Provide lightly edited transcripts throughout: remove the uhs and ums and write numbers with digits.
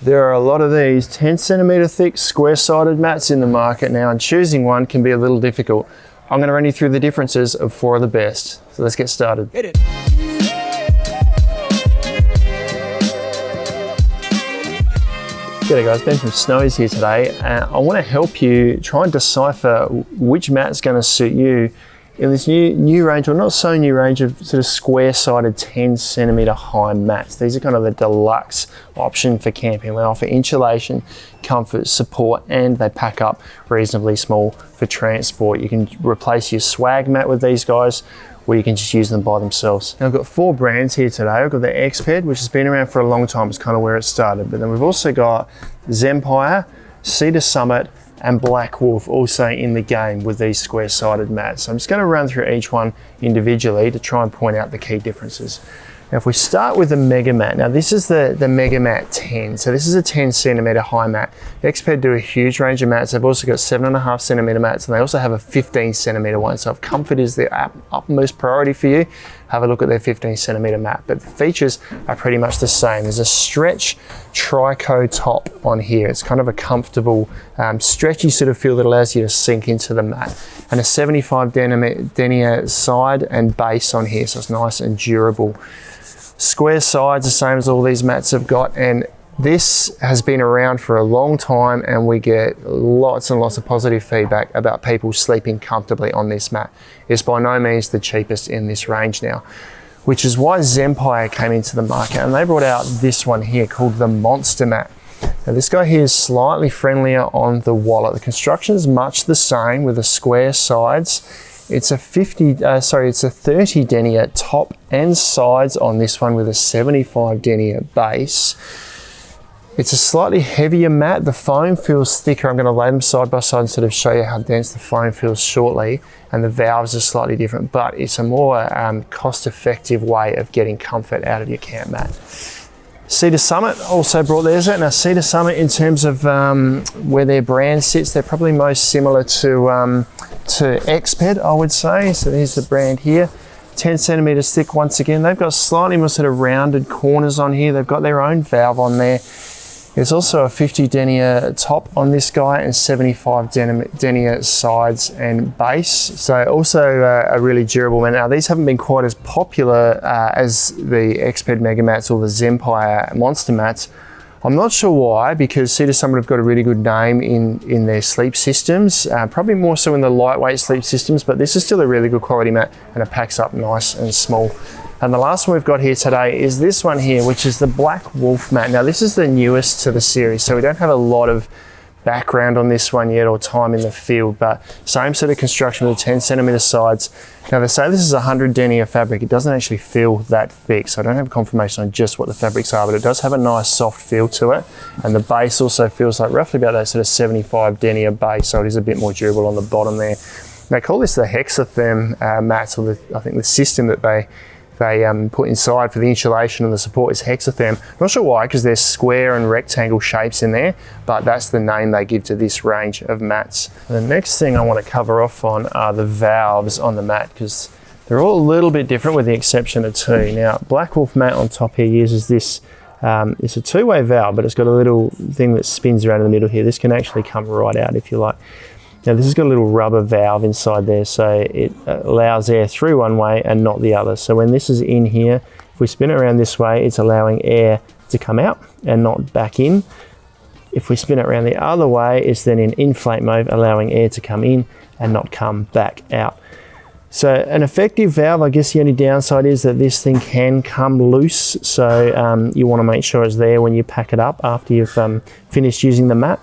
There are a lot of these 10 centimeter thick square-sided mats in the market now, and choosing one can be a little difficult. I'm going to run you through the differences of 4 of the best. So let's get started. Hit it. G'day guys, Ben from Snowy's here today. I want to help you try and decipher which mat's going to suit you in this new range, or not so new range, of sort of square-sided 10 centimeter high mats. These are kind of the deluxe option for camping. They offer insulation, comfort, support, and they pack up reasonably small for transport. You can replace your swag mat with these guys, or you can just use them by themselves. Now I've got 4 brands here today. I've got the Exped, which has been around for a long time. It's kind of where it started. But then we've also got Zempire, Summit, and Black Wolf also in the game with these square-sided mats. So I'm just going to run through each one individually to try and point out the key differences. Now if we start with the MegaMat, now this is the MegaMat 10. So this is a 10 centimeter high mat. Exped do a huge range of mats. They've also got 7.5 centimeter mats, and they also have a 15 centimeter one. So if comfort is their utmost priority for you, have a look at their 15 centimeter mat. But the features are pretty much the same. There's a stretch trico top on here. It's kind of a comfortable, stretchy sort of feel that allows you to sink into the mat. And a 75 denier side and base on here, so it's nice and durable. Square sides, the same as all these mats have got, and this has been around for a long time, and we get lots and lots of positive feedback about people sleeping comfortably on this mat. It's by no means the cheapest in this range now, which is why Zempire came into the market, and they brought out this one here called the Monstamat. Now this guy here is slightly friendlier on the wallet. The construction is much the same with the square sides. It's a 30 denier top and sides on this one with a 75 denier base. It's a slightly heavier mat. The foam feels thicker. I'm going to lay them side by side and sort of show you how dense the foam feels shortly. And the valves are slightly different, but it's a more cost-effective way of getting comfort out of your camp mat. Summit also brought theirs out. Now Summit, in terms of where their brand sits, they're probably most similar to Exped, I would say. So here's the brand here, 10 centimeters thick. Once again, they've got slightly more sort of rounded corners on here. They've got their own valve on there. There's also a 50 denier top on this guy and 75 denier sides and base. So also a really durable one. Now these haven't been quite as popular as the Exped MegaMats or the Zempire Monstamats. I'm not sure why, because Summit have got a really good name in their sleep systems, probably more so in the lightweight sleep systems, but this is still a really good quality mat, and it packs up nice and small. And the last one we've got here today is this one here, which is the Black Wolf mat. Now this is the newest to the series, so we don't have a lot of background on this one yet or time in the field, but same sort of construction with the 10 centimeter sides. Now they say this is 100 denier fabric. It doesn't actually feel that thick, so I don't have confirmation on just what the fabrics are, but it does have a nice soft feel to it. And the base also feels like roughly about that sort of 75 denier base, so it is a bit more durable on the bottom there. They call this the HexaTherm mats, or I think the system that they put inside for the insulation and the support is HexaTherm. I'm not sure why, because there's square and rectangle shapes in there, but that's the name they give to this range of mats. And the next thing I want to cover off on are the valves on the mat, because they're all a little bit different with the exception of 2. Now, Black Wolf mat on top here uses this, it's a 2-way valve, but it's got a little thing that spins around in the middle here. This can actually come right out if you like. Now this has got a little rubber valve inside there, so it allows air through one way and not the other. So when this is in here, if we spin it around this way, it's allowing air to come out and not back in. If we spin it around the other way, it's then in inflate mode, allowing air to come in and not come back out. So an effective valve, I guess the only downside is that this thing can come loose. So you want to make sure it's there when you pack it up after you've finished using the mat.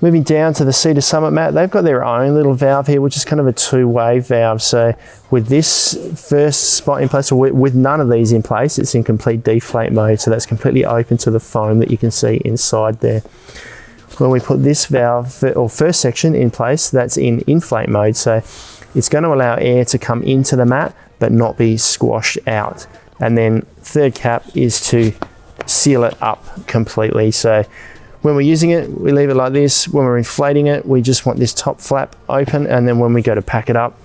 Moving down to the Summit mat, they've got their own little valve here, which is kind of a 2-way valve. So with this first spot in place, or with none of these in place, it's in complete deflate mode. So that's completely open to the foam that you can see inside there. When we put this valve, or first section in place, that's in inflate mode. So it's going to allow air to come into the mat, but not be squashed out. And then third cap is to seal it up completely. So when we're using it, we leave it like this. When we're inflating it, we just want this top flap open, and then when we go to pack it up,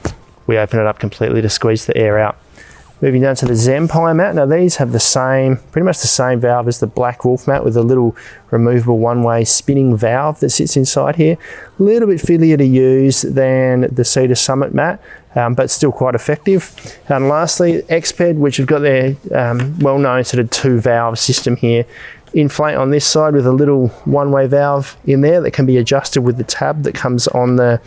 we open it up completely to squeeze the air out. Moving down to the Zempire mat. Now these have the same, pretty much the same valve as the Black Wolf mat, with a little removable one-way spinning valve that sits inside here. A little bit fiddlier to use than the Cedar Summit mat, but still quite effective. And lastly, Exped, which have got their well-known sort of 2-valve system here. Inflate on this side with a little one-way valve in there that can be adjusted with the tab that comes on the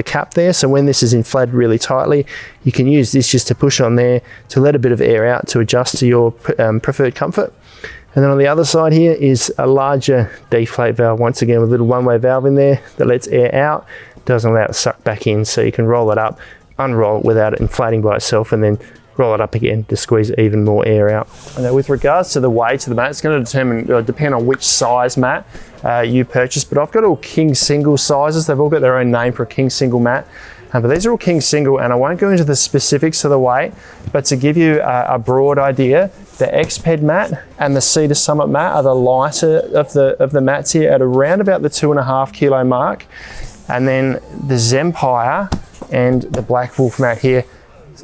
cap there. So when this is inflated really tightly, you can use this just to push on there to let a bit of air out to adjust to your preferred comfort. And then on the other side here is a larger deflate valve, once again with a little one-way valve in there that lets air out, doesn't allow it to suck back in, so you can roll it up, unroll it without it inflating by itself, and then roll it up again to squeeze even more air out. And with regards to the weight of the mat, it's going to depend on which size mat you purchase, but I've got all king single sizes. They've all got their own name for a king single mat, but these are all king single, and I won't go into the specifics of the weight, but to give you a broad idea, the Exped mat and the Cedar Summit mat are the lighter of the mats here at around about the 2.5 kilo mark, and then the Zempire and the Black Wolf mat here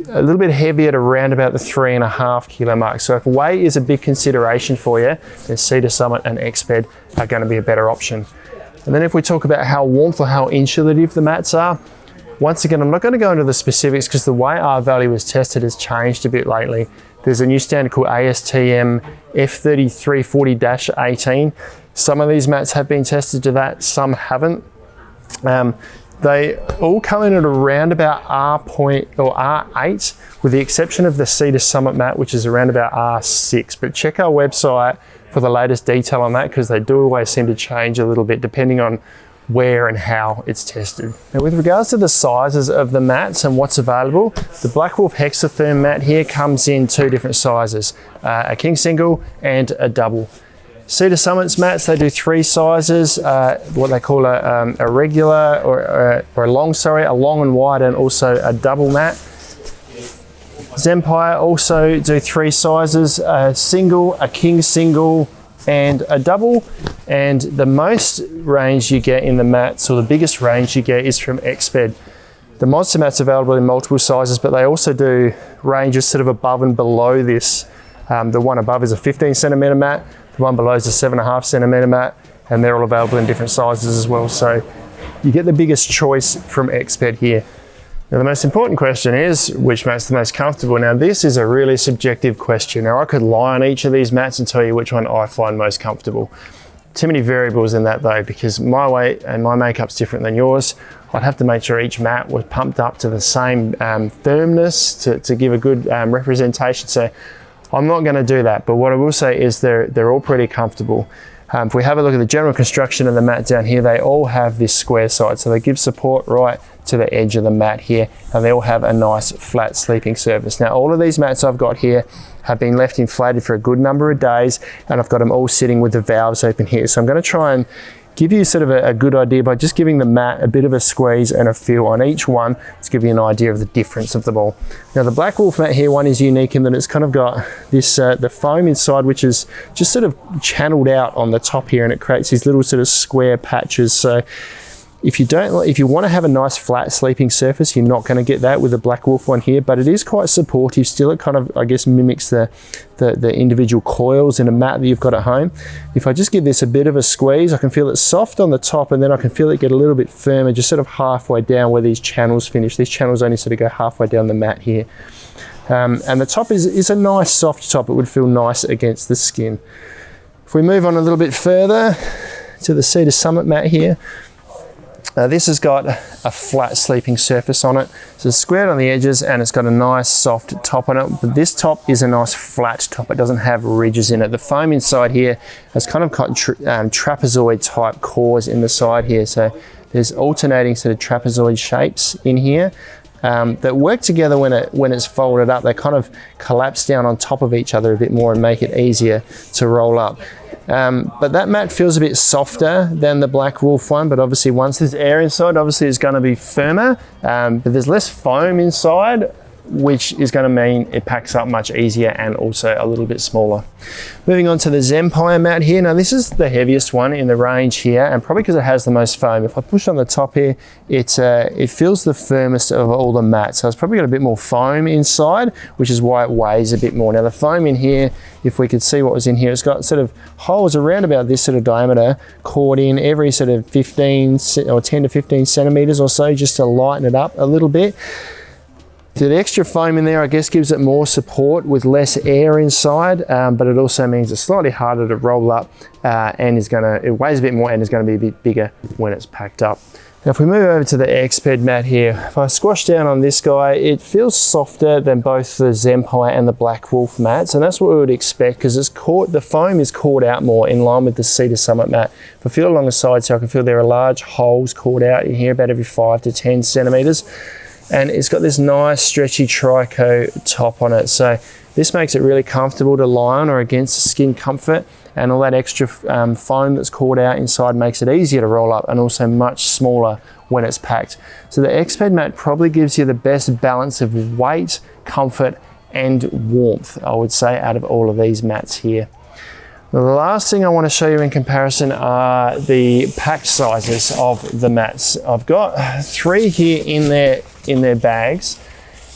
a little bit heavier at around about the 3.5 kilo mark. So if weight is a big consideration for you, then Cedar Summit and Exped are going to be a better option. And then if we talk about how warmth or how insulative the mats are, once again, I'm not going to go into the specifics because the way our value was tested has changed a bit lately. There's a new standard called ASTM F3340-18. Some of these mats have been tested to that, some haven't. They all come in at around about R8, with the exception of the Cedar Summit mat, which is around about R6. But check our website for the latest detail on that, because they do always seem to change a little bit depending on where and how it's tested. Now, with regards to the sizes of the mats and what's available, the Black Wolf HexaTherm mat here comes in 2 different sizes, a king single and a double. Cedar Summit's mats, they do 3 sizes, what they call a regular or a long and wide, and also a double mat. Zempire also do 3 sizes, a single, a king single, and a double. And the most range you get in the mats, or the biggest range you get, is from Exped. The Monster Mat's available in multiple sizes, but they also do ranges sort of above and below this. The one above is a 15 centimeter mat. The one below is a 7.5 centimeter mat, and they're all available in different sizes as well. So you get the biggest choice from Exped here. Now, the most important question is, which mat's the most comfortable? Now, this is a really subjective question. Now, I could lie on each of these mats and tell you which one I find most comfortable. Too many variables in that though, because my weight and my makeup's different than yours. I'd have to make sure each mat was pumped up to the same firmness to give a good representation. So I'm not going to do that, but what I will say is they're all pretty comfortable. If we have a look at the general construction of the mat down here, they all have this square side, so they give support right to the edge of the mat here, and they all have a nice flat sleeping surface. Now, all of these mats I've got here have been left inflated for a good number of days, and I've got them all sitting with the valves open here. So I'm going to try and give you sort of a good idea by just giving the mat a bit of a squeeze and a feel on each one to give you an idea of the difference of them all. Now, the Black Wolf mat here, one is unique in that it's kind of got this the foam inside, which is just sort of channeled out on the top here, and it creates these little sort of square patches. So if you want to have a nice flat sleeping surface, you're not going to get that with the Black Wolf one here, but it is quite supportive still. It kind of, I guess, mimics the individual coils in a mat that you've got at home. If I just give this a bit of a squeeze, I can feel it soft on the top, and then I can feel it get a little bit firmer just sort of halfway down where these channels finish. These channels only sort of go halfway down the mat here. And the top is a nice soft top. It would feel nice against the skin. If we move on a little bit further to the Cedar Summit mat here, this has got a flat sleeping surface on it. So it's squared on the edges, and it's got a nice soft top on it. But this top is a nice flat top. It doesn't have ridges in it. The foam inside here has kind of got trapezoid type cores in the side here. So there's alternating sort of trapezoid shapes in here that work together when it's folded up. They kind of collapse down on top of each other a bit more and make it easier to roll up. But that mat feels a bit softer than the Black Wolf one, but obviously once there's air inside, obviously it's going to be firmer, but there's less foam inside which is going to mean it packs up much easier and also a little bit smaller. Moving on to the Zempire mat here. Now this is the heaviest one in the range here, and probably because it has the most foam. If I push on the top here, it feels the firmest of all the mats. So it's probably got a bit more foam inside, which is why it weighs a bit more. Now the foam in here, if we could see what was in here, it's got sort of holes around about this sort of diameter, caught in every sort of 15 or 10 to 15 centimeters or so, just to lighten it up a little bit. The extra foam in there, I guess, gives it more support with less air inside, but it also means it's slightly harder to roll up and it weighs a bit more and is going to be a bit bigger when it's packed up. Now if we move over to the Exped mat here, if I squash down on this guy, it feels softer than both the Zempire and the Black Wolf mats, and that's what we would expect because the foam is caught out more in line with the Cedar Summit mat. If I feel along the side, so I can feel there are large holes caught out in here about every 5 to 10 centimeters. And it's got this nice stretchy trico top on it. So this makes it really comfortable to lie on or against skin comfort, and all that extra foam that's caught out inside makes it easier to roll up and also much smaller when it's packed. So the Exped mat probably gives you the best balance of weight, comfort and warmth, I would say, out of all of these mats here. Now, the last thing I want to show you in comparison are the packed sizes of the mats. I've got 3 here in their bags,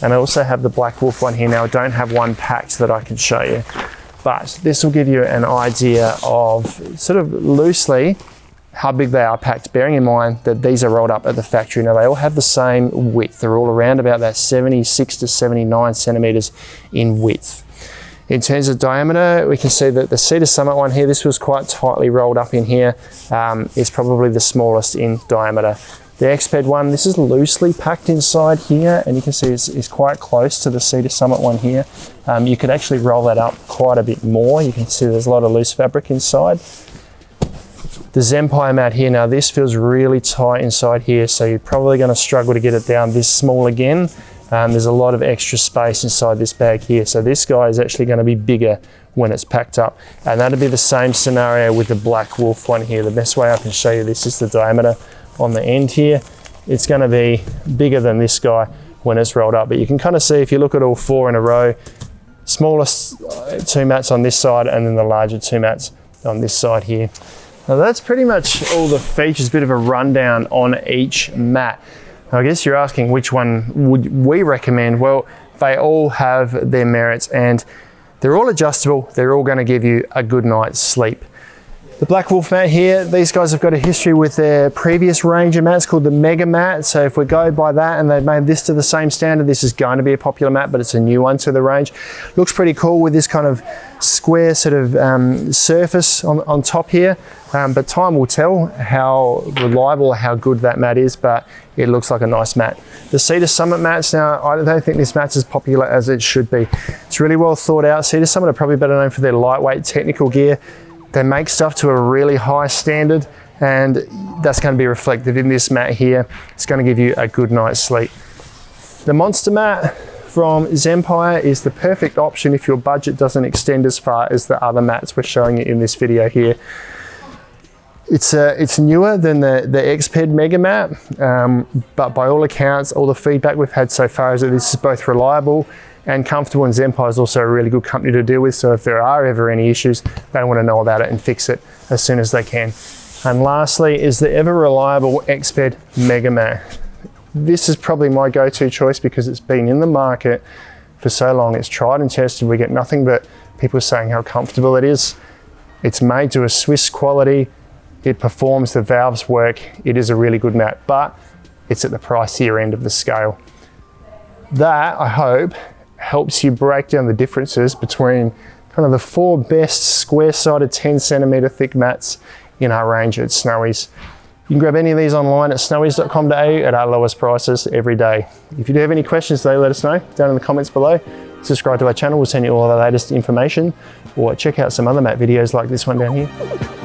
and I also have the Black Wolf one here. Now I don't have one packed that I can show you, but this will give you an idea of sort of loosely how big they are packed, bearing in mind that these are rolled up at the factory. Now they all have the same width. They're all around about that 76 to 79 centimeters in width. In terms of diameter, we can see that the Cedar Summit one here, this was quite tightly rolled up in here, is probably the smallest in diameter. The Exped one, this is loosely packed inside here, and you can see it's quite close to the Cedar Summit one here. You could actually roll that up quite a bit more. You can see there's a lot of loose fabric inside. The Zempire mat here, now this feels really tight inside here, so you're probably going to struggle to get it down this small again. There's a lot of extra space inside this bag here, so this guy is actually going to be bigger when it's packed up, and that'll be the same scenario with the Black Wolf one here. The best way I can show you this is the diameter on the end here. It's going to be bigger than this guy when it's rolled up, but you can kind of see if you look at all 4 in a row, smallest 2 mats on this side and then the larger 2 mats on this side here. Now that's pretty much all the features, a bit of a rundown on each mat. I guess you're asking which one would we recommend. Well, they all have their merits and they're all adjustable. They're all going to give you a good night's sleep. The Black Wolf mat here, these guys have got a history with their previous range of mats called the MegaMat. So if we go by that and they've made this to the same standard, this is going to be a popular mat, but it's a new one to the range. Looks pretty cool with this kind of square sort of surface on top here. But time will tell how reliable, how good that mat is, but it looks like a nice mat. The Cedar Summit mats, now I don't think this mat's as popular as it should be. It's really well thought out. Cedar Summit are probably better known for their lightweight technical gear. They make stuff to a really high standard, and that's going to be reflected in this mat here. It's going to give you a good night's sleep. The Monstamat from Zempire is the perfect option if your budget doesn't extend as far as the other mats we're showing you in this video here. It's newer than the Exped MegaMat, but by all accounts, all the feedback we've had so far is that this is both reliable and comfortable, and Zempire is also a really good company to deal with, so if there are ever any issues, they want to know about it and fix it as soon as they can. And lastly is the ever reliable Exped MegaMat. This is probably my go-to choice because it's been in the market for so long. It's tried and tested. We get nothing but people saying how comfortable it is. It's made to a Swiss quality. It performs, the valves work. It is a really good mat, but it's at the pricier end of the scale. That, I hope, helps you break down the differences between kind of the 4 best square-sided 10 centimeter thick mats in our range at Snowy's. You can grab any of these online at snowys.com.au at our lowest prices every day. If you do have any questions today, let us know down in the comments below. Subscribe to our channel, we'll send you all the latest information, or check out some other mat videos like this one down here.